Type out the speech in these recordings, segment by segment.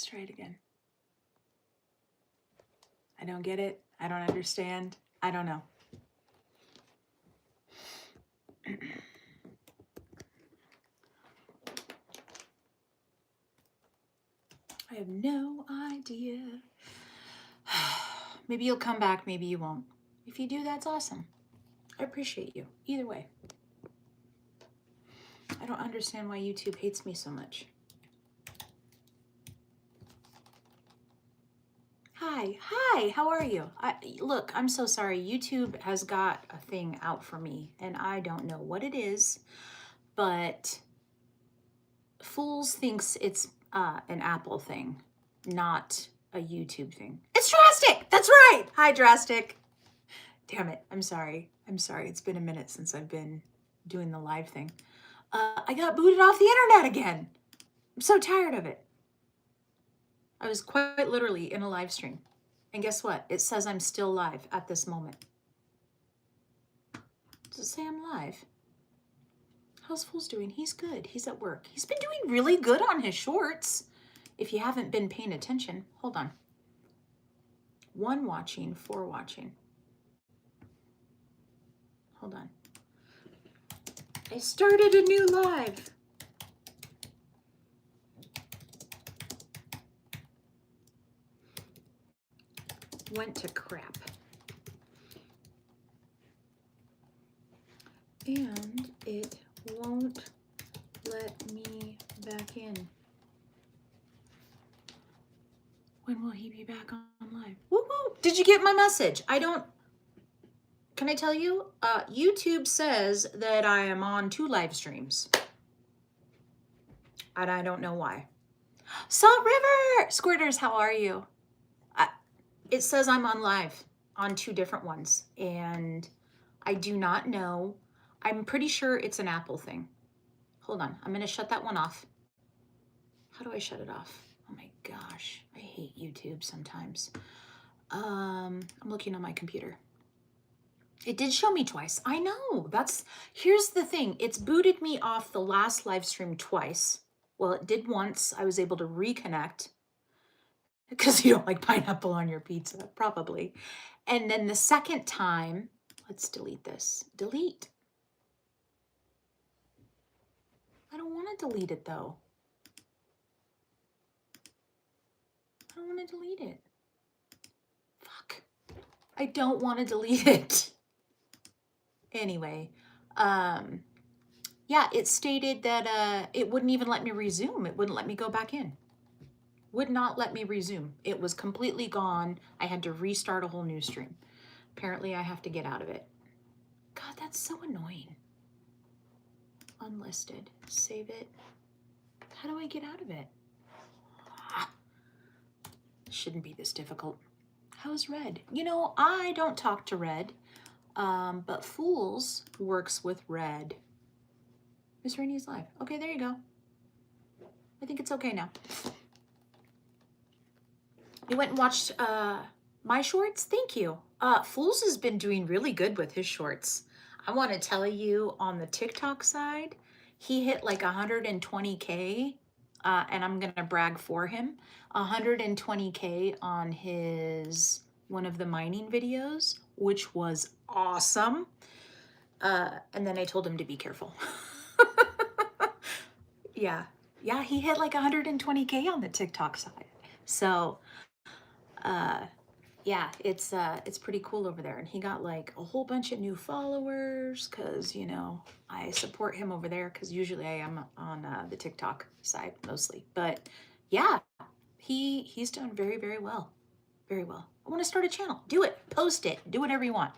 Let's try it again. I don't get it. I don't understand. I don't know. I have no idea. Maybe you'll come back, maybe you won't. If you do, that's awesome. I appreciate you. Either way. I don't understand why YouTube hates me so much. Hi, how are you? Look, I'm so sorry. YouTube has got a thing out for me, and I don't know what it is, but Fools thinks it's an Apple thing, not a YouTube thing. It's Drastic! That's right! Hi, Drastic. Damn it, I'm sorry. It's been a minute since I've been doing the live thing. I got booted off the internet again. I'm so tired of it. I was quite literally in a live stream. And guess what? It says I'm still live at this moment. Does it say I'm live? How's Fools doing? He's good. He's at work. He's been doing really good on his shorts. If you haven't been paying attention, hold on. 1 watching, 4 watching. Hold on. I started a new live. Went to crap. And it won't let me back in. When will he be back on live? Woo woo! Did you get my message? Can I tell you? YouTube says that I am on 2 live streams. And I don't know why. Salt River! Squirters, how are you? It says I'm on live on 2 different ones. And I do not know. I'm pretty sure it's an Apple thing. Hold on. I'm going to shut that one off. How do I shut it off? Oh my gosh. I hate YouTube sometimes. I'm looking on my computer. It did show me twice. I know. Here's the thing. It's booted me off the last live stream twice. Well, it did once. I was able to reconnect. Because you don't like pineapple on your pizza, probably. And then the second time, let's delete this. Delete. I don't want to delete it though. I don't want to delete it. Fuck. I don't want to delete it. Anyway, yeah, it stated that it wouldn't even let me resume. It wouldn't let me go back in. Would not let me resume. It was completely gone. I had to restart a whole new stream. Apparently I have to get out of it. God, that's so annoying. Unlisted. Save it. How do I get out of it? Shouldn't be this difficult. How's Red? You know, I don't talk to Red, but Fools works with Red. Miss Rainey's live. Okay, there you go. I think it's okay now. You went and watched my shorts? Thank you. Fools has been doing really good with his shorts. I want to tell you on the TikTok side, he hit like 120K, and I'm going to brag for him. 120K on one of the mining videos, which was awesome. And then I told him to be careful. Yeah, he hit like 120K on the TikTok side. So, yeah, it's pretty cool over there. And he got like a whole bunch of new followers because, you know, I support him over there because usually I am on the TikTok side mostly. But yeah, he's done very, very well. Very well. I want to start a channel. Do it. Post it. Do whatever you want.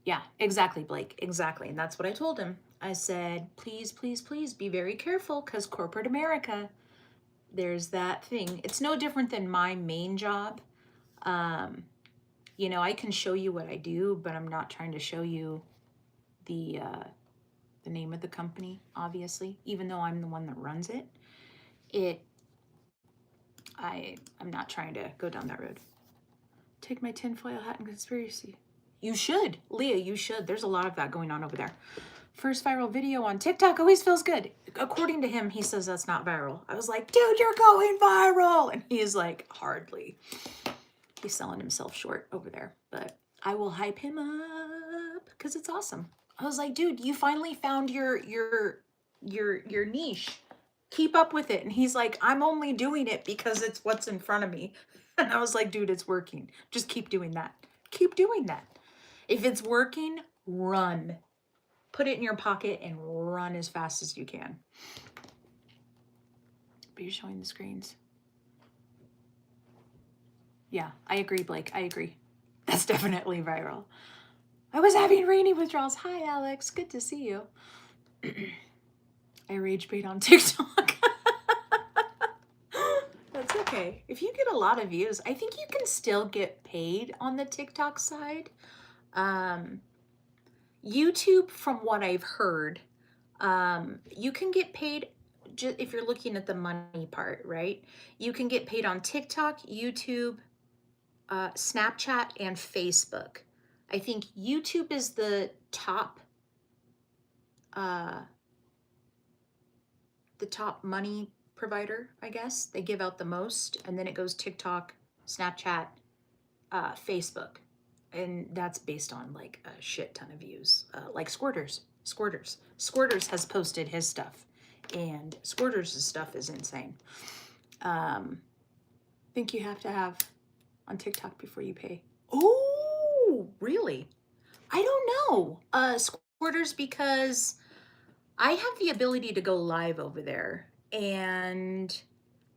Yeah, exactly, Blake. Exactly. And that's what I told him. I said, please, please, please be very careful because corporate America, there's that thing. It's no different than my main job. You know, I can show you what I do, but I'm not trying to show you the name of the company, obviously, even though I'm the one that runs it. I'm not trying to go down that road. Take my tinfoil hat and conspiracy. You should, Leah, you should. There's a lot of that going on over there. First viral video on TikTok always feels good. According to him, he says that's not viral. I was like, dude, you're going viral. And he is like, hardly. He's selling himself short over there. But I will hype him up because it's awesome. I was like, dude, you finally found your niche. Keep up with it. And he's like, I'm only doing it because it's what's in front of me. And I was like, dude, it's working. Just keep doing that. Keep doing that. If it's working, run. Put it in your pocket and run as fast as you can. But you're showing the screens. Yeah, I agree, Blake. I agree. That's definitely viral. I was having rainy withdrawals. Hi, Alex. Good to see you. I rage bait on TikTok. That's okay. If you get a lot of views, I think you can still get paid on the TikTok side. YouTube, from what I've heard, you can get paid just if you're looking at the money part, right? You can get paid on TikTok, YouTube, Snapchat, and Facebook. I think YouTube is the top money provider, I guess. They give out the most, and then it goes TikTok, Snapchat, Facebook. And that's based on like a shit ton of views. Like Squirters has posted his stuff, and Squirters' stuff is insane. Think you have to have on TikTok before you pay. Oh, really? I don't know. Squirters, because I have the ability to go live over there, and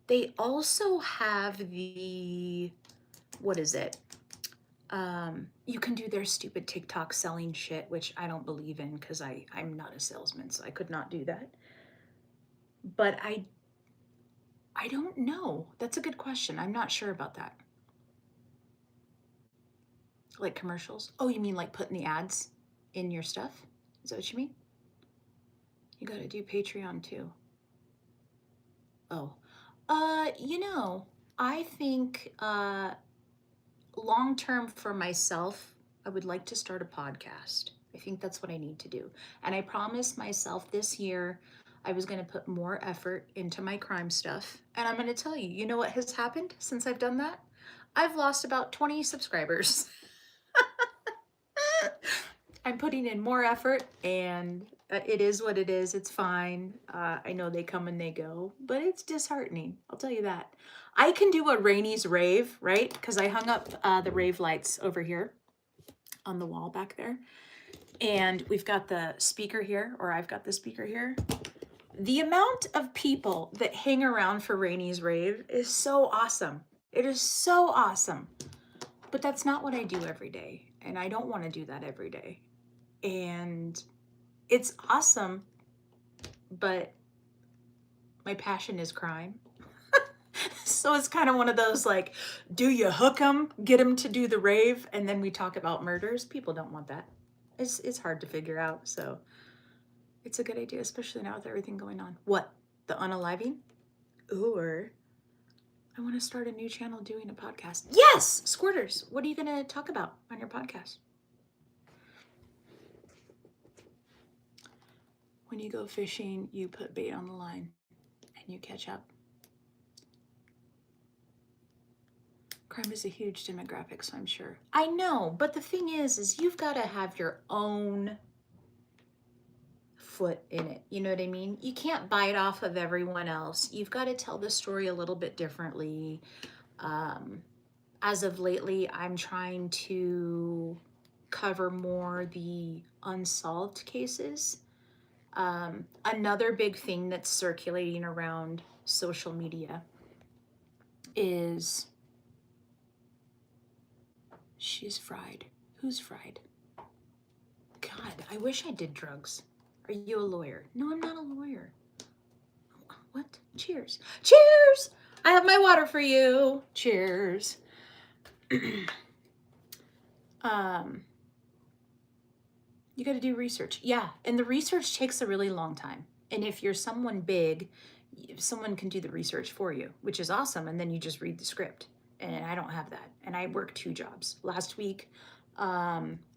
they also have the, what is it? You can do their stupid TikTok selling shit, which I don't believe in because I'm not a salesman, so I could not do that. But I don't know. That's a good question. I'm not sure about that. Like commercials? Oh, you mean like putting the ads in your stuff? Is that what you mean? You got to do Patreon too. Oh, I think long term for myself, I would like to start a podcast. I think that's what I need to do. And I promised myself this year I was going to put more effort into my crime stuff. And I'm going to tell you, you know what has happened since I've done that? I've lost about 20 subscribers. I'm putting in more effort, and it is what it is. It's fine. I know they come and they go, but it's disheartening. I'll tell you that. I can do a Rainy's rave, right? Because I hung up the rave lights over here on the wall back there. And we've got the speaker here, or I've got the speaker here. The amount of people that hang around for Rainy's rave is so awesome. It is so awesome. But that's not what I do every day. And I don't want to do that every day. And it's awesome, but my passion is crime. So it's kind of one of those like, do you hook them, get them to do the rave, and then we talk about murders? People don't want that. It's hard to figure out. So it's a good idea, especially now with everything going on. What? The unaliving? Or I want to start a new channel doing a podcast. Yes! Squirters, what are you going to talk about on your podcast? When you go fishing, you put bait on the line and you catch up. Crime is a huge demographic, so I'm sure. I know, but the thing is you've got to have your own foot in it. You know what I mean? You can't bite off of everyone else. You've got to tell the story a little bit differently. As of lately, I'm trying to cover more the unsolved cases. Another big thing that's circulating around social media is she's fried. Who's fried? God, I wish I did drugs. Are you a lawyer? No, I'm not a lawyer. What? Cheers. Cheers! I have my water for you. Cheers. You got to do research. Yeah, and the research takes a really long time. And if you're someone big, someone can do the research for you, which is awesome. And then you just read the script. And I don't have that. And I work 2 jobs. Last week,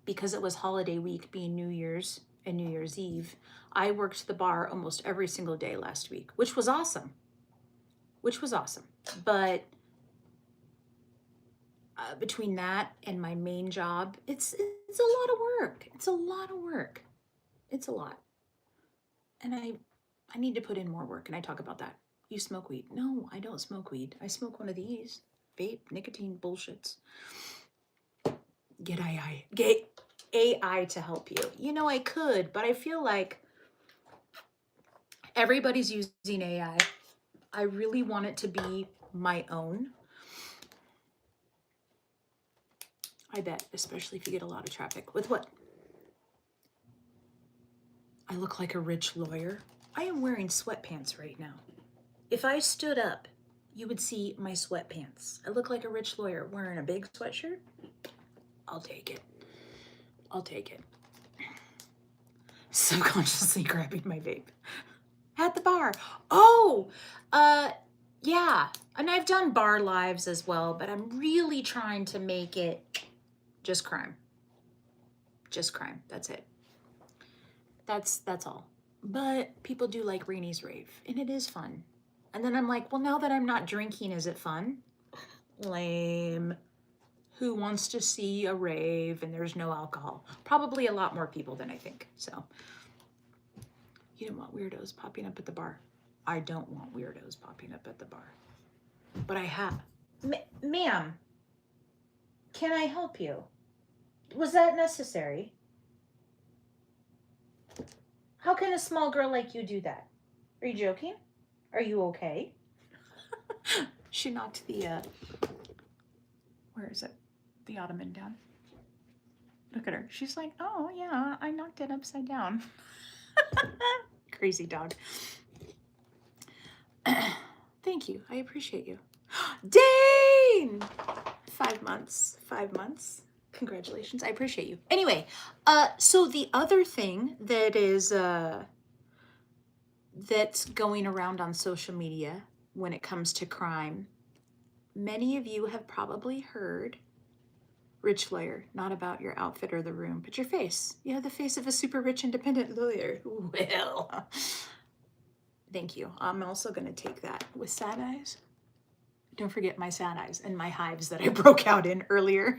because it was holiday week, being New Year's and New Year's Eve, I worked the bar almost every single day last week, which was awesome. But between that and my main job, it's a lot of work. It's a lot of work. It's a lot. And I need to put in more work, and I talk about that. You smoke weed? No, I don't smoke weed. I smoke one of these. Vape, nicotine bullshits. Get AI to help you. You know, I could, but I feel like everybody's using AI. I really want it to be my own. I bet, especially if you get a lot of traffic. With what? I look like a rich lawyer. I am wearing sweatpants right now. If I stood up, you would see my sweatpants. I look like a rich lawyer wearing a big sweatshirt. I'll take it. I'll take it. Subconsciously grabbing my vape. At the bar. Oh, yeah. And I've done bar lives as well, but I'm really trying to make it just crime. Just crime. That's it. That's all. But people do like Rainey's rave, and it is fun. And then I'm like, well, now that I'm not drinking, is it fun? Lame. Who wants to see a rave and there's no alcohol? Probably a lot more people than I think. So you don't want weirdos popping up at the bar. I don't want weirdos popping up at the bar. But I have. Ma'am, can I help you? Was that necessary? How can a small girl like you do that? Are you joking? Are you okay? She knocked the, where is it? The ottoman down. Look at her. She's like, oh yeah, I knocked it upside down. Crazy dog. Thank you. I appreciate you. Dane! 5 months. 5 months. Congratulations. I appreciate you. Anyway, so the other thing that is that's going around on social media when it comes to crime, many of you have probably heard, rich lawyer, not about your outfit or the room, but your face. You have the face of a super rich independent lawyer. Well, thank you. I'm also going to take that with sad eyes. Don't forget my sad eyes and my hives that I broke out in earlier.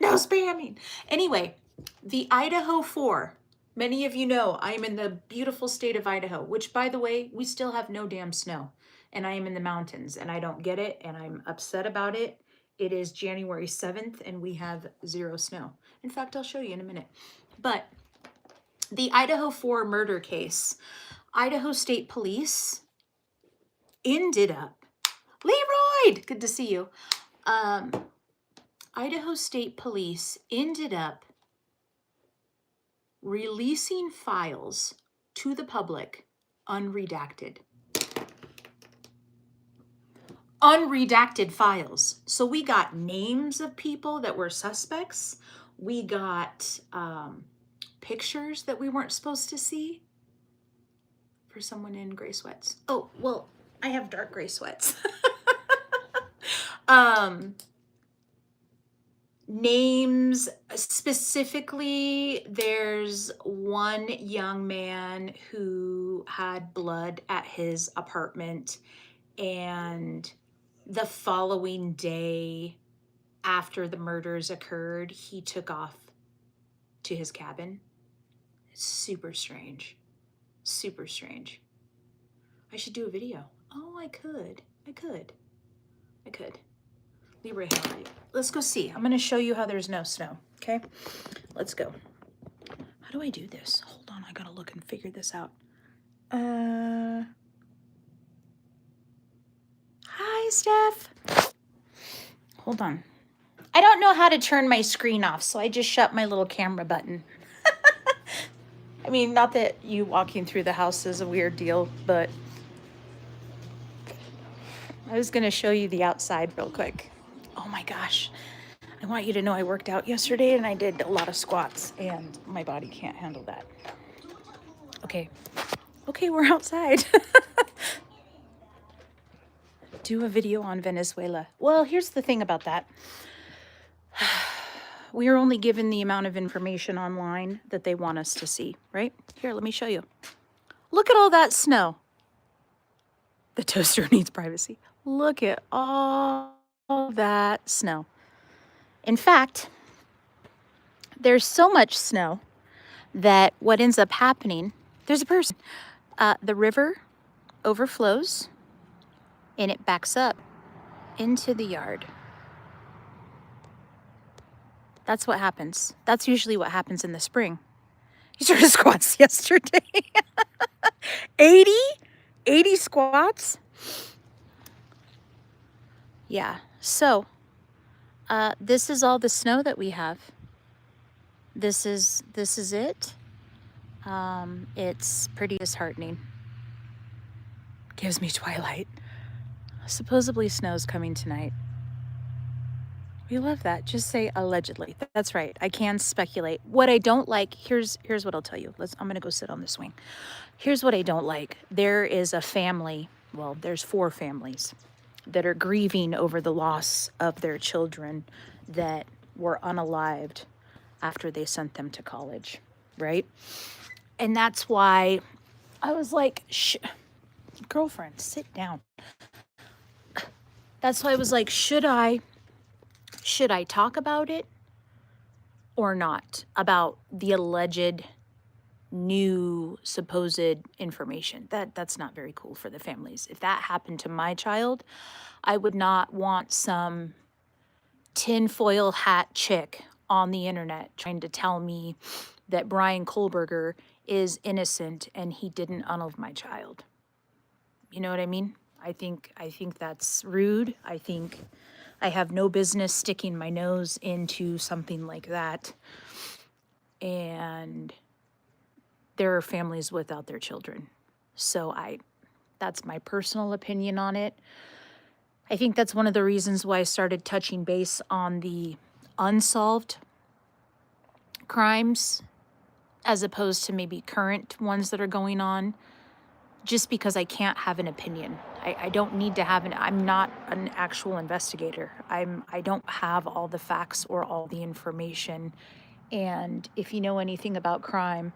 No spamming. Anyway, the Idaho 4. Many of you know I am in the beautiful state of Idaho, which, by the way, we still have no damn snow. And I am in the mountains, and I don't get it, and I'm upset about it. It is January 7th, and we have 0 snow. In fact, I'll show you in a minute. But the Idaho 4 murder case, Idaho State Police ended up... Leroy! Good to see you. Idaho State Police ended up releasing files to the public unredacted. Unredacted files. So we got names of people that were suspects. We got pictures that we weren't supposed to see for someone in gray sweats. Oh, well, I have dark gray sweats. Names specifically, there's one young man who had blood at his apartment, and the following day after the murders occurred, he took off to his cabin. Super strange. Super strange. I should do a video. Oh, I could. Libra, how are you? Let's go see. I'm going to show you how there's no snow. Okay? Let's go. How do I do this? Hold on. I got to look and figure this out. Hi, Steph. Hold on. I don't know how to turn my screen off, so I just shut my little camera button. I mean, not that you walking through the house is a weird deal, but I was going to show you the outside real quick. Oh my gosh. I want you to know I worked out yesterday and I did a lot of squats and my body can't handle that. Okay. Okay, we're outside. Do a video on Venezuela. Well, here's the thing about that. we are only given the amount of information online that they want us to see, right? Here, let me show you. Look at all that snow. The toaster needs privacy. Look at all that snow. In fact, there's so much snow that what ends up happening, there's a person. The river overflows and it backs up into the yard. That's what happens. That's usually what happens in the spring. You started squats yesterday. 80? 80 squats? Yeah. So, this is all the snow that we have. This is it. It's pretty disheartening. Gives me twilight. Supposedly snow's coming tonight. We love that. Just say allegedly. That's right. I can speculate. What I don't like, here's what I'll tell you. I'm gonna go sit on the swing. Here's what I don't like. There is a family, well, there's 4 families that are grieving over the loss of their children that were unalived after they sent them to college, right? And that's why I was like, girlfriend, sit down. That's why I was like, should I talk about it or not? About the alleged new supposed information. That's not very cool for the families. If that happened to my child, I would not want some tinfoil hat chick on the internet trying to tell me that Brian Kohlberger is innocent and he didn't unalive my child. You know what I mean? I think that's rude. I think I have no business sticking my nose into something like that. And there are families without their children. So that's my personal opinion on it. I think that's one of the reasons why I started touching base on the unsolved crimes as opposed to maybe current ones that are going on, just because I can't have an opinion. I don't need to have I'm not an actual investigator. I don't have all the facts or all the information. And if you know anything about crime,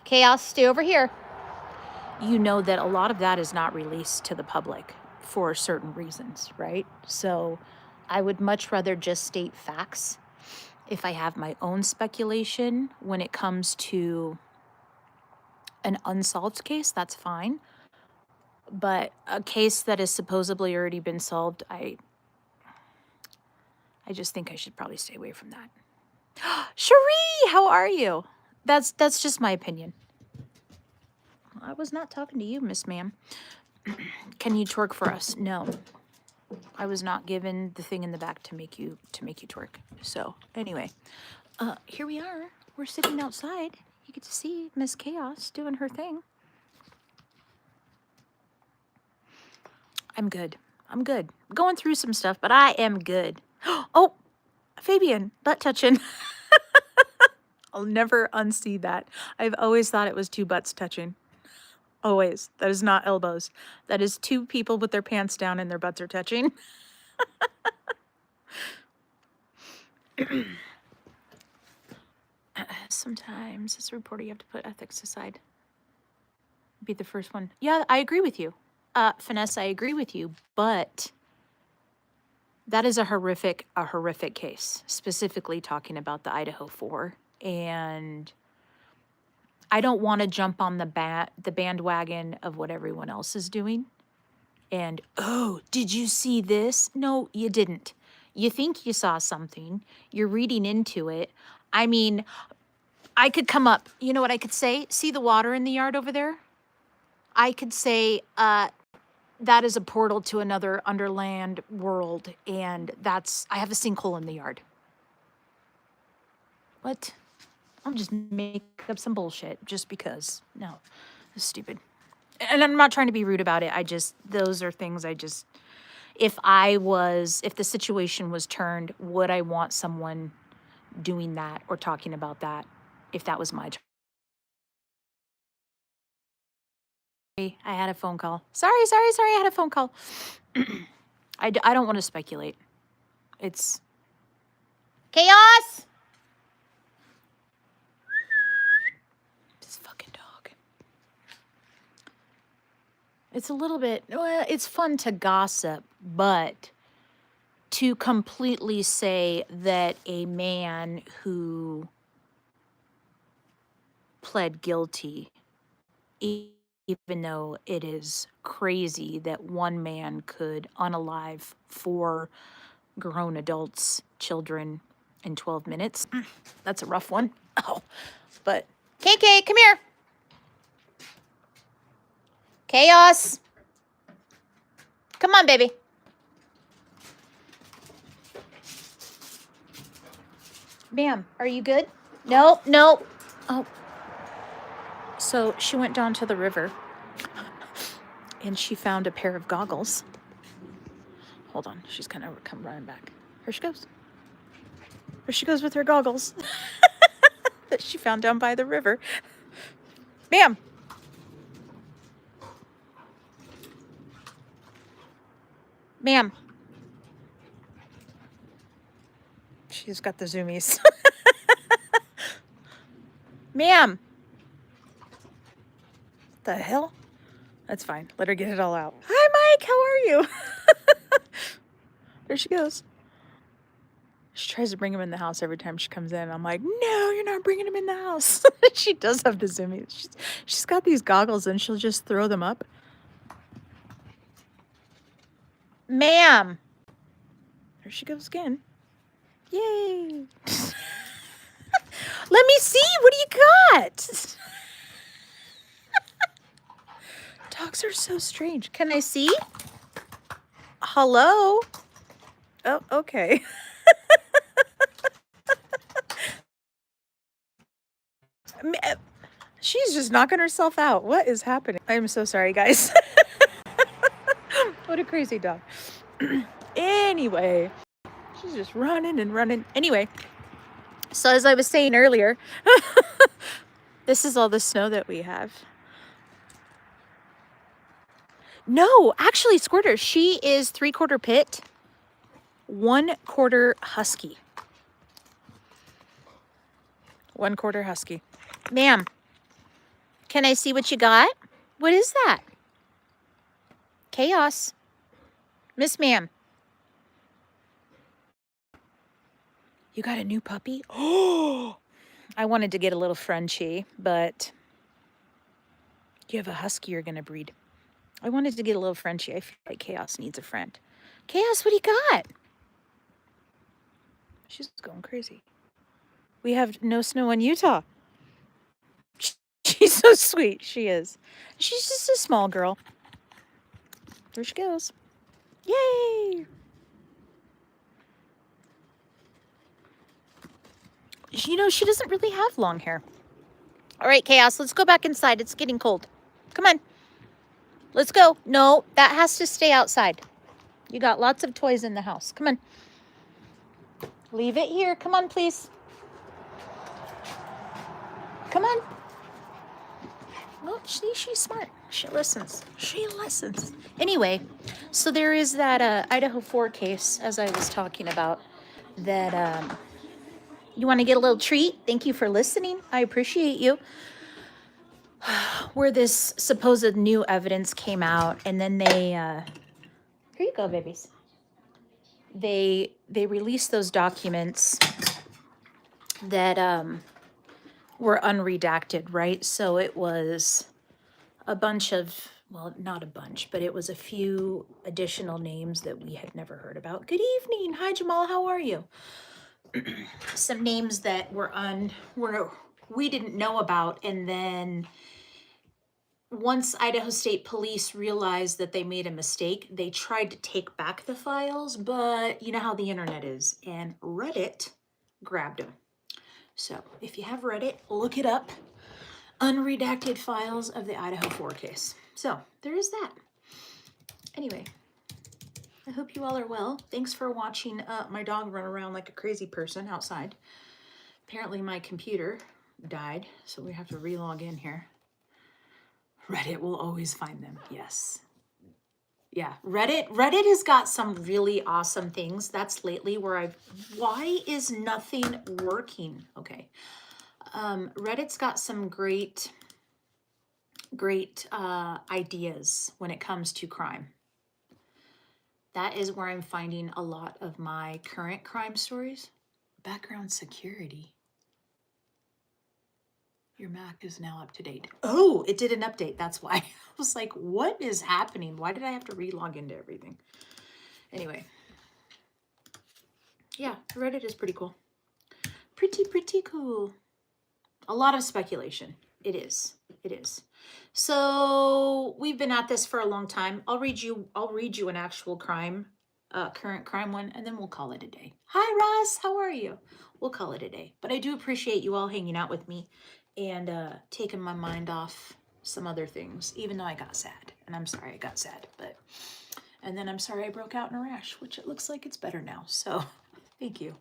Chaos, stay over here. You know that a lot of that is not released to the public for certain reasons, right? So I would much rather just state facts. If I have my own speculation when it comes to an unsolved case, that's fine. But a case that has supposedly already been solved, I just think I should probably stay away from that. Cherie, how are you? That's just my opinion. I was not talking to you, Miss Ma'am. Can you twerk for us? No. I was not given the thing in the back to make you twerk. So anyway, here we are. We're sitting outside. You get to see Miss Chaos doing her thing. I'm good. Going through some stuff, but I am good. Oh, Fabian, butt touching. I'll never unsee that. I've always thought it was 2 butts touching. Always. That is not elbows. That is 2 people with their pants down and their butts are touching. Sometimes as a reporter, you have to put ethics aside. Be the first one. Yeah, I agree with you. Finesse, I agree with you, but that is a horrific case, specifically talking about the Idaho 4. And I don't want to jump on the bandwagon of what everyone else is doing. And, oh, did you see this? No, you didn't. You think you saw something. You're reading into it. I mean, I could come up. You know what I could say? See the water in the yard over there? I could say, that is a portal to another underland world. And I have a sinkhole in the yard. What? I'll just make up some bullshit just because. No, it's stupid. And I'm not trying to be rude about it. Those are things if the situation was turned, would I want someone doing that or talking about that if that was my job? I had a phone call. Sorry, I had a phone call. I don't want to speculate. It's chaos. It's a little bit, well, it's fun to gossip, but to completely say that a man who pled guilty, even though it is crazy that one man could unalive 4 grown adults, children, in 12 minutes. That's a rough one. Oh, but KK, come here. Chaos. Come on, baby. Ma'am, are you good? No, no. Oh. So she went down to the river and she found a pair of goggles. Hold on, she's gonna come running back. Here she goes. Here she goes with her goggles that she found down by the river. Ma'am. Ma'am. She's got the zoomies. Ma'am. The hell? That's fine. Let her get it all out. Hi, Mike. How are you? There she goes. She tries to bring him in the house every time she comes in. I'm like, no, you're not bringing him in the house. She does have the zoomies. She's got these goggles and she'll just throw them up. Ma'am. There she goes again. Yay. Let me see. What do you got? Dogs are so strange. Can I see? Hello? Oh, okay. She's just knocking herself out. What is happening? I'm so sorry, guys. What a crazy dog. Anyway, she's just running and running. Anyway, so as I was saying earlier, this is all the snow that we have. No, actually, Squirter, she is 3/4 pit, 1/4 husky. 1/4 husky. Ma'am, can I see what you got? What is that? Chaos. Miss Ma'am. You got a new puppy? Oh, I wanted to get a little Frenchie, but you have a husky you're going to breed. I wanted to get a little Frenchie. I feel like Chaos needs a friend. Chaos, what do you got? She's going crazy. We have no snow in Utah. She's so sweet. She is. She's just a small girl. There she goes. Yay! You know, she doesn't really have long hair. All right, Chaos, let's go back inside. It's getting cold. Come on. Let's go. No, that has to stay outside. You got lots of toys in the house. Come on. Leave it here. Come on, please. Come on. Well, she's smart. She listens. She listens. Anyway, so there is that Idaho 4 case, as I was talking about, that you want to get a little treat. Thank you for listening. I appreciate you. Where this supposed new evidence came out, and then they, here you go, babies. They released those documents that were unredacted, right? So it was a bunch of, well, not a bunch, but it was a few additional names that we had never heard about. Good evening. Hi, Jamal. How are you? Some names that we didn't know about, and then once Idaho State Police realized that they made a mistake, they tried to take back the files, but you know how the internet is, and Reddit grabbed them. So if you have Reddit, look it up. Unredacted files of the Idaho 4 case. So there is that. Anyway, I hope you all are well. Thanks for watching my dog run around like a crazy person outside. Apparently my computer died, so we have to re-log in here. Reddit will always find them. Yes. Yeah, Reddit has got some really awesome things. That's lately where why is nothing working? Okay. Reddit's got some great great ideas when it comes to crime. That is where I'm finding a lot of my current crime stories. Background security. Your Mac is now up to date. Oh, it did an update. That's why. I was like, what is happening? Why did I have to re-log into everything? Anyway. Yeah, Reddit is pretty cool. Pretty cool. A lot of speculation. It is. It is. So we've been at this for a long time. I'll read you an actual crime, current crime one, and then we'll call it a day. Hi Ross, how are you? We'll call it a day. But I do appreciate you all hanging out with me and taking my mind off some other things, even though I got sad. And I'm sorry I got sad, and then I'm sorry I broke out in a rash, which it looks like it's better now. So thank you.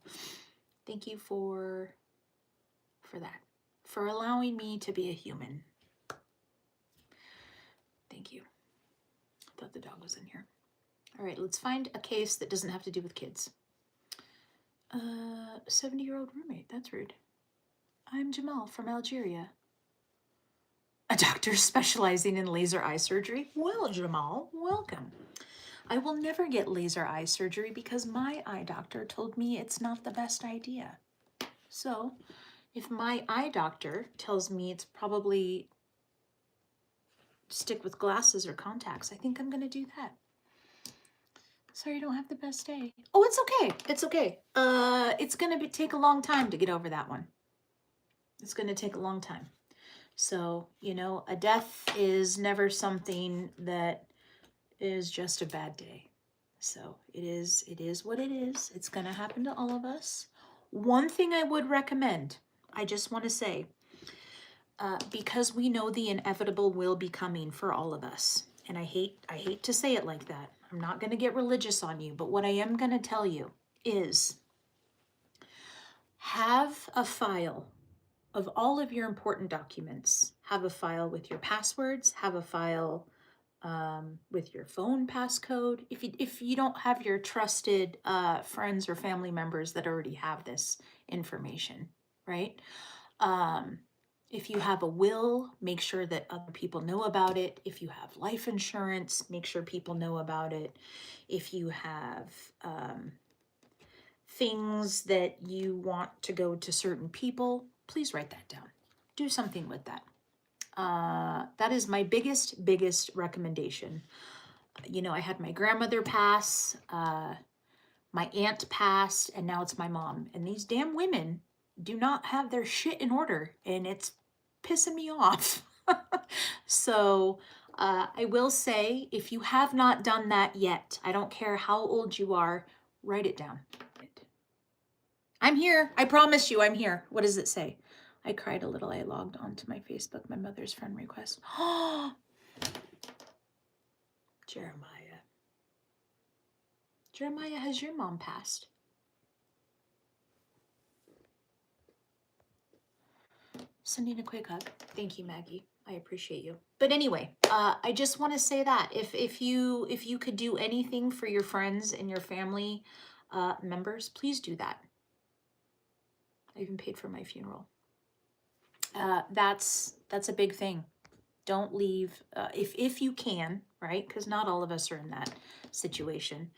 Thank you for that. For allowing me to be a human. Thank you. I thought the dog was in here. All right, let's find a case that doesn't have to do with kids. 70-year-old roommate, that's rude. I'm Jamal from Algeria. A doctor specializing in laser eye surgery. Well, Jamal, welcome. I will never get laser eye surgery because my eye doctor told me it's not the best idea. So, if my eye doctor tells me it's probably stick with glasses or contacts, I think I'm going to do that. Sorry, you don't have the best day. Oh, it's okay. It's okay. It's going to take a long time to get over that one. It's going to take a long time. So, you know, a death is never something that is just a bad day. So it is what it is. It's going to happen to all of us. One thing I would recommend, I just want to say, because we know the inevitable will be coming for all of us. And I hate to say it like that. I'm not going to get religious on you, but what I am going to tell you is have a file of all of your important documents. Have a file with your passwords, have a file with your phone passcode. If you don't have your trusted friends or family members that already have this information, right? If you have a will, make sure that other people know about it. If you have life insurance, make sure people know about it. If you have things that you want to go to certain people, please write that down. Do something with that. That is my biggest recommendation. You know, I had my grandmother pass, my aunt passed, and now it's my mom. And these damn women do not have their shit in order, and it's pissing me off. So I will say, if you have not done that yet, I don't care how old you are, write it down. I'm here. I promise you I'm here. What does it say? I cried a little. I logged onto my Facebook, my mother's friend request. Jeremiah. Jeremiah, has your mom passed? Sending a quick hug. Thank you, Maggie. I appreciate you. But anyway, I just want to say that if you could do anything for your friends and your family members, please do that. I even paid for my funeral. That's a big thing. Don't leave if you can, right? Because not all of us are in that situation.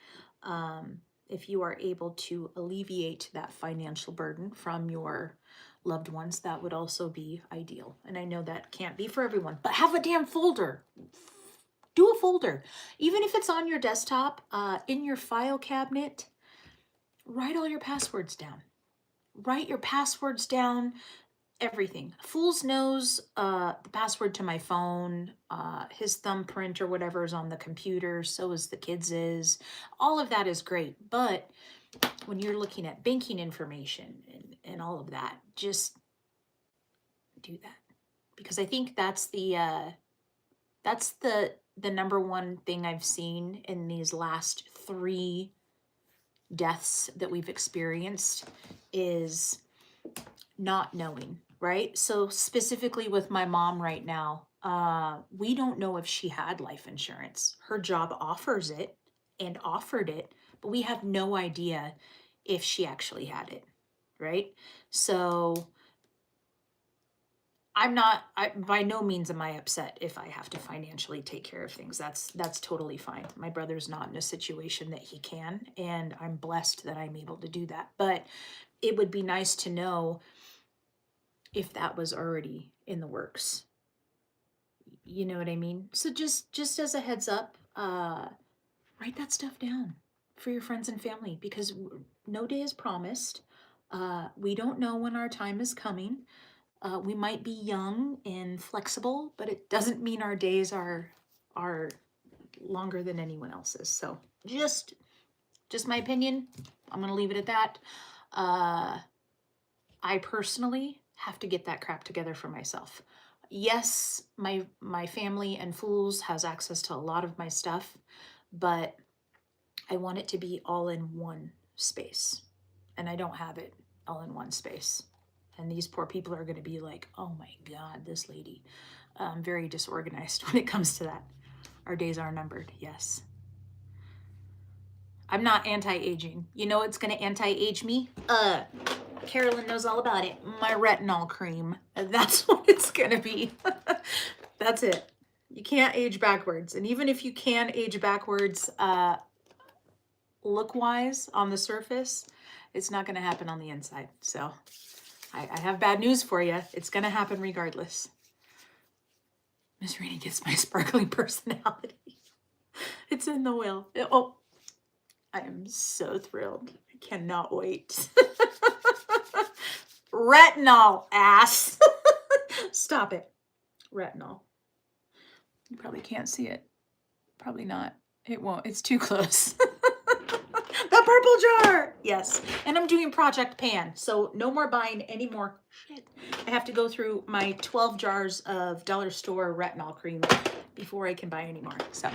If you are able to alleviate that financial burden from your loved ones, that would also be ideal. And I know that can't be for everyone, but have a damn folder. Do a folder. Even if it's on your desktop, in your file cabinet, write all your passwords down. Write your passwords down. Everything. Fools knows the password to my phone, his thumbprint or whatever is on the computer, so is the kids'. All of that is great, but when you're looking at banking information and all of that, just do that. Because I think that's the number one thing I've seen in these last 3 deaths that we've experienced is not knowing. Right? So specifically with my mom right now, we don't know if she had life insurance. Her job offers it and offered it, but we have no idea if she actually had it, right? So I'm not, by no means am I upset if I have to financially take care of things. That's totally fine. My brother's not in a situation that he can, and I'm blessed that I'm able to do that. But it would be nice to know if that was already in the works. You know what I mean? So just as a heads up, write that stuff down for your friends and family, because no day is promised. We don't know when our time is coming. We might be young and flexible, but it doesn't mean our days are longer than anyone else's. So just my opinion. I'm gonna leave it at that. I personally have to get that crap together for myself. Yes, my family and Fools has access to a lot of my stuff, but I want it to be all in one space, and I don't have it all in one space. And these poor people are going to be like, oh my God, this lady. Very disorganized when it comes to that. Our days are numbered, yes. I'm not anti-aging. You know what's going to anti-age me? Carolyn knows all about it. My retinol cream. That's what it's going to be. That's it. You can't age backwards. And even if you can age backwards, look-wise on the surface, it's not going to happen on the inside. So I have bad news for you. It's going to happen regardless. Miss Rainey gets my sparkling personality. It's in the will. Oh, I am so thrilled. I cannot wait. Retinol, ass. Stop it. Retinol. You probably can't see it. Probably not. It won't. It's too close. The purple jar. Yes. And I'm doing Project Pan. So no more buying any more shit. I have to go through my 12 jars of dollar store retinol cream before I can buy any more. So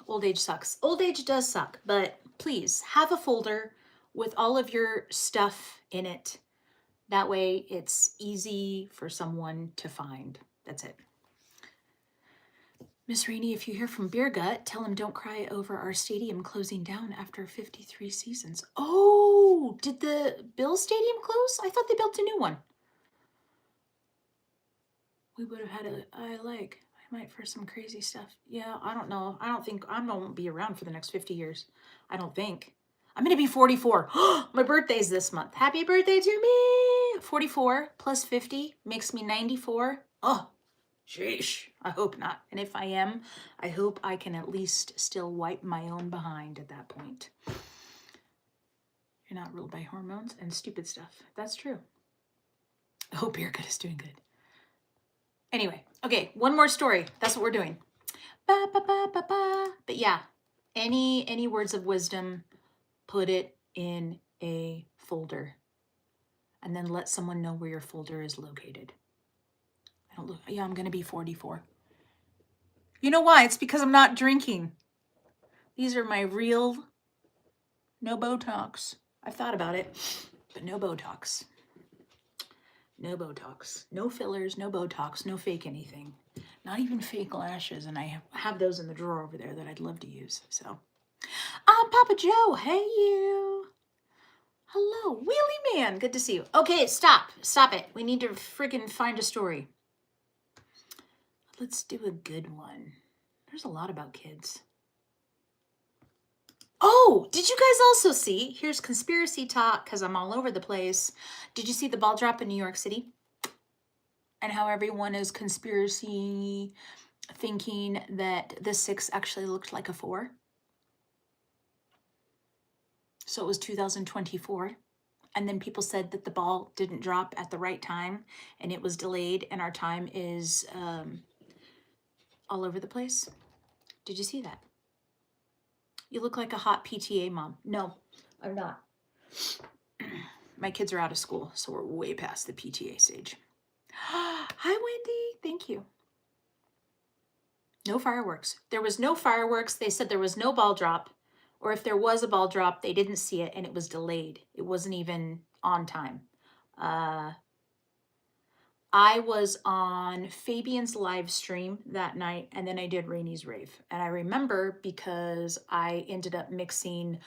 old age sucks. Old age does suck, but please have a folder with all of your stuff in it. That way it's easy for someone to find. That's it. Miss Rainey, if you hear from Beer Gut, tell him don't cry over our stadium closing down after 53 seasons. Oh, did the Bills stadium close? I thought they built a new one. We would have had I might for some crazy stuff. Yeah, I don't know. I don't think I won't be around for the next 50 years. I don't think. I'm going to be 44. My birthday's this month. Happy birthday to me. 44 plus 50 makes me 94. Oh, sheesh. I hope not. And if I am, I hope I can at least still wipe my own behind at that point. You're not ruled by hormones and stupid stuff. That's true. I hope Beer Gut is doing good. Anyway, okay, one more story. That's what we're doing. Ba, ba, ba, ba, ba. But yeah, any words of wisdom, put it in a folder. And then let someone know where your folder is located. I don't look, yeah, I'm going to be 44. You know why? It's because I'm not drinking. These are my real, no Botox. I've thought about it, but no Botox. No Botox, no fillers, no Botox, no fake anything. Not even fake lashes. And I have those in the drawer over there that I'd love to use. So, Papa Joe, hey you. Hello, Wheelie Man, good to see you. Okay, stop it. We need to friggin' find a story. Let's do a good one. There's a lot about kids. Oh, did you guys also see, here's conspiracy talk because I'm all over the place. Did you see the ball drop in New York City? And how everyone is conspiracy thinking that the 6 actually looked like a 4. So it was 2024. And then people said that the ball didn't drop at the right time and it was delayed and our time is all over the place. Did you see that? You look like a hot PTA mom. No, I'm not. My kids are out of school, so we're way past the PTA stage. Hi, Wendy. Thank you. No fireworks. There was no fireworks. They said there was no ball drop. Or if there was a ball drop, they didn't see it and it was delayed. It wasn't even on time. I was on Fabian's live stream that night, and then I did Rainey's rave. And I remember because I ended up mixing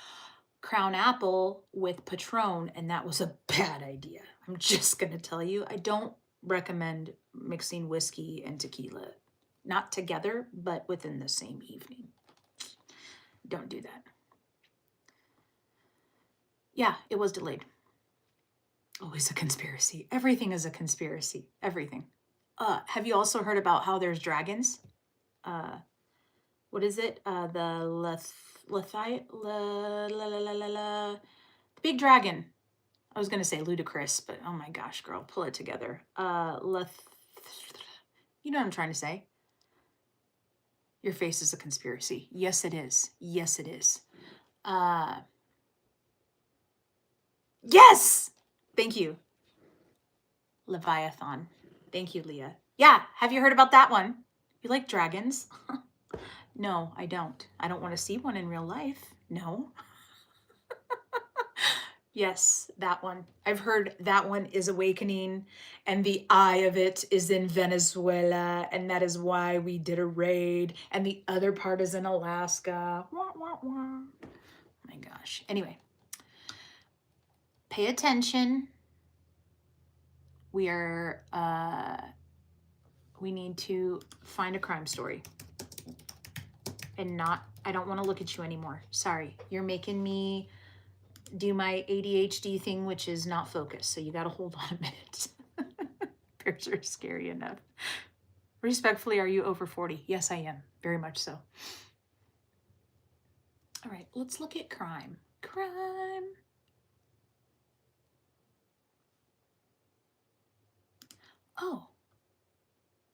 Crown Apple with Patron, and that was a bad idea. I'm just going to tell you, I don't recommend mixing whiskey and tequila. Not together, but within the same evening. Don't do that. Yeah, it was delayed. Always a conspiracy. Everything is a conspiracy. Everything. Have you also heard about how there's dragons? What is it? The the big dragon. I was gonna say ludicrous, but oh my gosh, girl, pull it together. You know what I'm trying to say. Your face is a conspiracy. Yes, it is. Yes, it is. Yes! Thank you. Leviathan. Thank you, Leah. Yeah, have you heard about that one? You like dragons? No, I don't. I don't want to see one in real life. No. Yes, that one. I've heard that one is awakening, and the eye of it is in Venezuela, and that is why we did a raid, and the other part is in Alaska. Wah, wah, wah. Oh my gosh. Anyway, pay attention. We need to find a crime story. And I don't want to look at you anymore. Sorry, you're making me do my ADHD thing, which is not focused. So you got to hold on a minute. Bears are scary enough. Respectfully, are you over 40? Yes, I am. Very much so. All right, let's look at crime. Crime. Oh,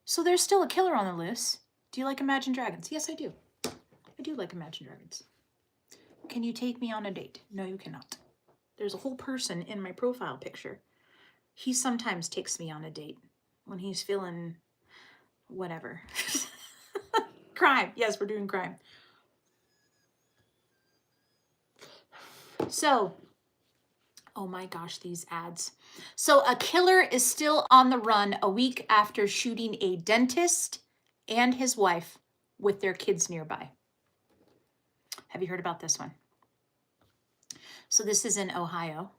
so there's still a killer on the loose. Do you like Imagine Dragons? Yes, I do. I do like Imagine Dragons. Can you take me on a date? No, you cannot. There's a whole person in my profile picture. He sometimes takes me on a date when he's feeling whatever. Crime. Yes, we're doing crime. So, oh my gosh, these ads. So a killer is still on the run a week after shooting a dentist and his wife with their kids nearby. Have you heard about this one? So this is in Ohio.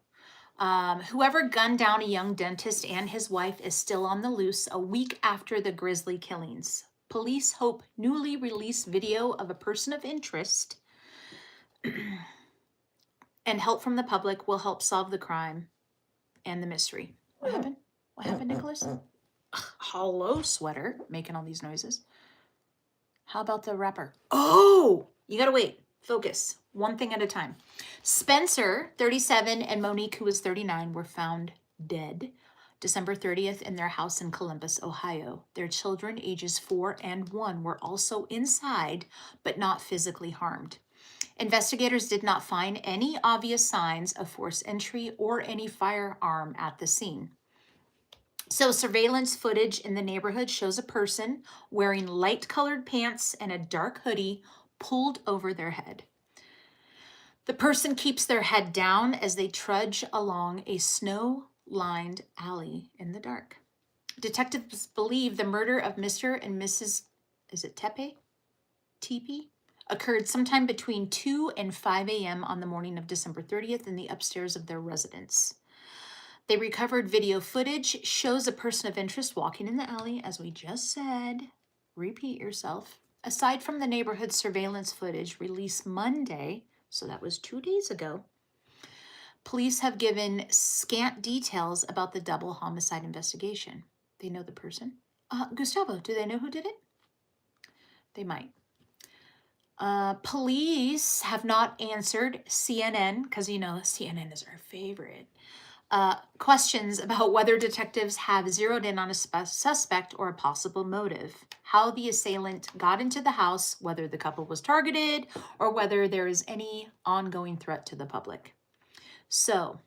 Whoever gunned down a young dentist and his wife is still on the loose a week after the grisly killings. Police hope newly released video of a person of interest and help from the public will help solve the crime and the mystery. What happened? What happened, Nicholas? Hello, sweater, making all these noises. How about the rapper? Oh, you gotta wait. Focus. One thing at a time. Spencer, 37, and Monique, who was 39, were found dead December 30th in their house in Columbus, Ohio. Their children, ages 4 and 1, were also inside, but not physically harmed. Investigators did not find any obvious signs of forced entry or any firearm at the scene. So surveillance footage in the neighborhood shows a person wearing light-colored pants and a dark hoodie pulled over their head. The person keeps their head down as they trudge along a snow-lined alley in the dark. Detectives believe the murder of Mr. and Mrs. Is it Tepe? Occurred sometime between 2 and 5 a.m. on the morning of December 30th in the upstairs of their residence. They recovered video footage, shows a person of interest walking in the alley, as we just said. Repeat yourself. Aside from the neighborhood surveillance footage released Monday, so that was 2 days ago, police have given scant details about the double homicide investigation. They know the person. Gustavo, do they know who did it? They might. Police have not answered CNN, because you know CNN is our favorite, questions about whether detectives have zeroed in on a suspect or a possible motive, how the assailant got into the house, whether the couple was targeted, or whether there is any ongoing threat to the public. So,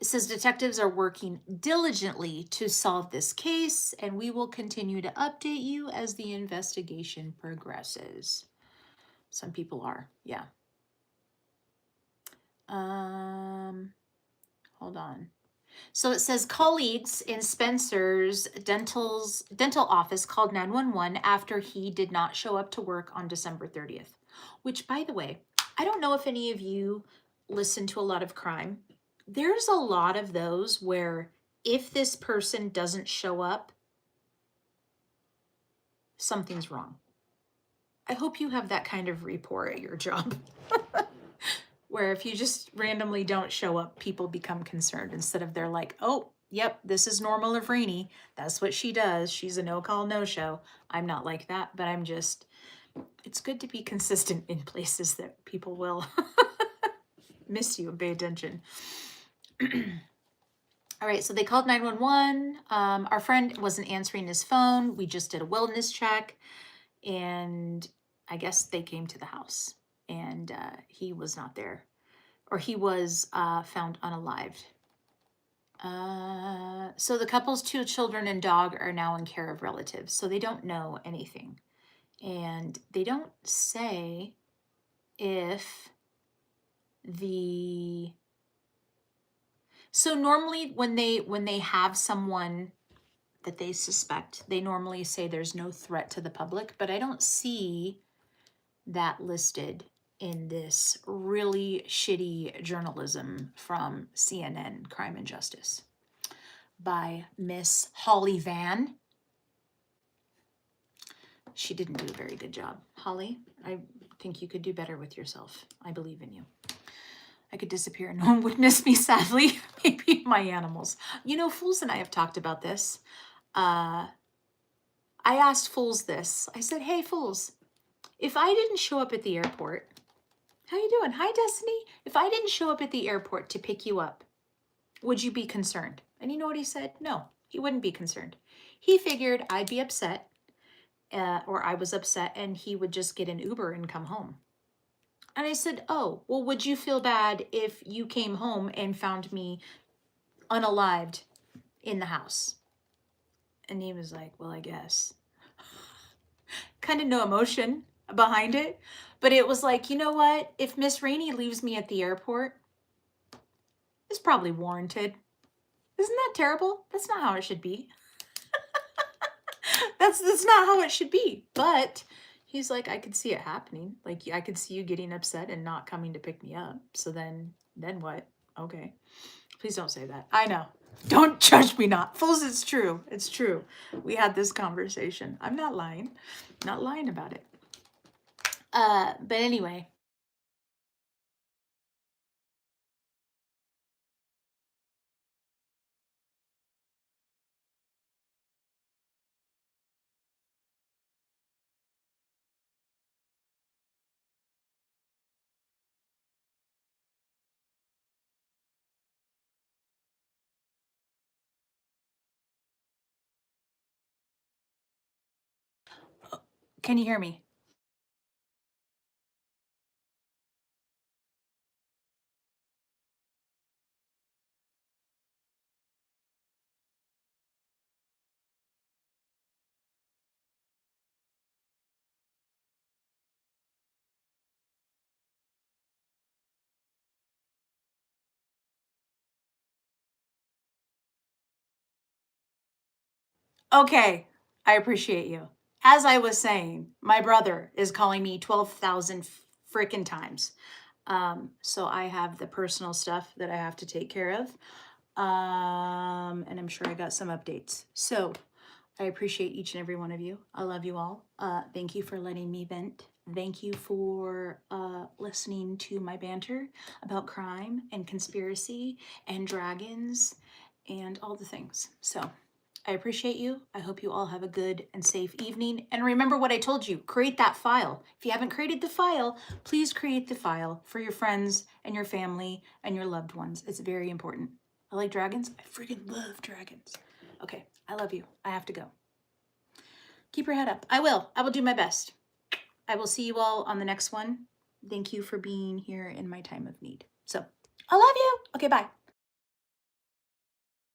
it says detectives are working diligently to solve this case, and we will continue to update you as the investigation progresses. Some people are, yeah. Hold on. So it says colleagues in Spencer's dental office called 911 after he did not show up to work on December 30th. Which, by the way, I don't know if any of you listen to a lot of crime. There's a lot of those where if this person doesn't show up, something's wrong. I hope you have that kind of rapport at your job. Where if you just randomly don't show up, people become concerned instead of they're like, oh, yep, this is normal of Rainy. That's what she does. She's a no-call, no-show. I'm not like that, but I'm just, it's good to be consistent in places that people will miss you and pay attention. All right, so they called 911. Our friend wasn't answering his phone. We just did a wellness check, and I guess they came to the house, and he was not there. Or he was found unalived. So the couple's 2 children and dog are now in care of relatives, so they don't know anything. And they don't say if the... So normally when they have someone that they suspect, they normally say there's no threat to the public, but I don't see that listed in this really shitty journalism from CNN, Crime and Justice, by Miss Holly Van. She didn't do a very good job. Holly, I think you could do better with yourself. I believe in you. I could disappear and no one would miss me, sadly. Maybe my animals. You know, Fools and I have talked about this. I asked Fools this. I said, hey, Fools, if I didn't show up at the airport, how you doing? Hi, Destiny. If I didn't show up at the airport to pick you up, would you be concerned? And you know what he said? No, he wouldn't be concerned. He figured I'd be upset, or I was upset, and he would just get an Uber and come home. And I said, oh, well, would you feel bad if you came home and found me unalived in the house? And he was like, well, I guess. Kind of no emotion behind it. But it was like, you know what? If Miss Rainey leaves me at the airport, it's probably warranted. Isn't that terrible? That's not how it should be. That's not how it should be. But he's like, I could see it happening. Like, I could see you getting upset and not coming to pick me up. So then what? Okay. Please don't say that. I know. Don't judge me not. Fools, it's true. It's true. We had this conversation. I'm not lying. Not lying about it. But anyway. Can you hear me? Okay, I appreciate you. As I was saying, my brother is calling me 12,000 freaking times. So I have the personal stuff that I have to take care of. And I'm sure I got some updates. So I appreciate each and every one of you. I love you all. Thank you for letting me vent. Thank you for listening to my banter about crime and conspiracy and dragons and all the things. So I appreciate you. I hope you all have a good and safe evening. And remember what I told you, create that file. If you haven't created the file, please create the file for your friends and your family and your loved ones. It's very important. I like dragons. I freaking love dragons. Okay, I love you. I have to go. Keep your head up. I will do my best. I will see you all on the next one. Thank you for being here in my time of need. So, I love you. Okay, bye.